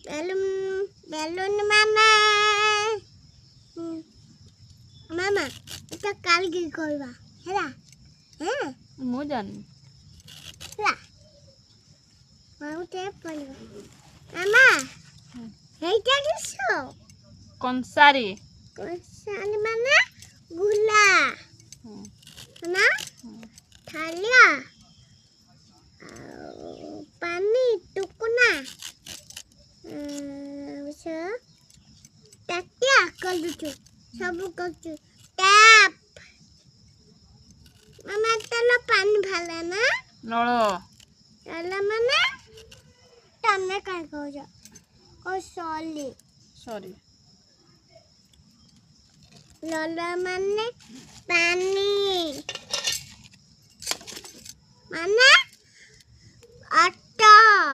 balloon মামা মামা এটা কাল কি করবা হেলা হ্যাঁ মু জানি হেলা মাউতে পড়বা মামা এইটা কিসো কনসারি কোসালি মানে গুলা না থালিয়া পানি টুকুনা টাকিয়া কলুচু সবু করছু ট্যাপ মামা তাহলে পানি ভালো না নল তাহলে মানে তমে কাই কইছ ও সলি সরি ললা মানে পানি মানে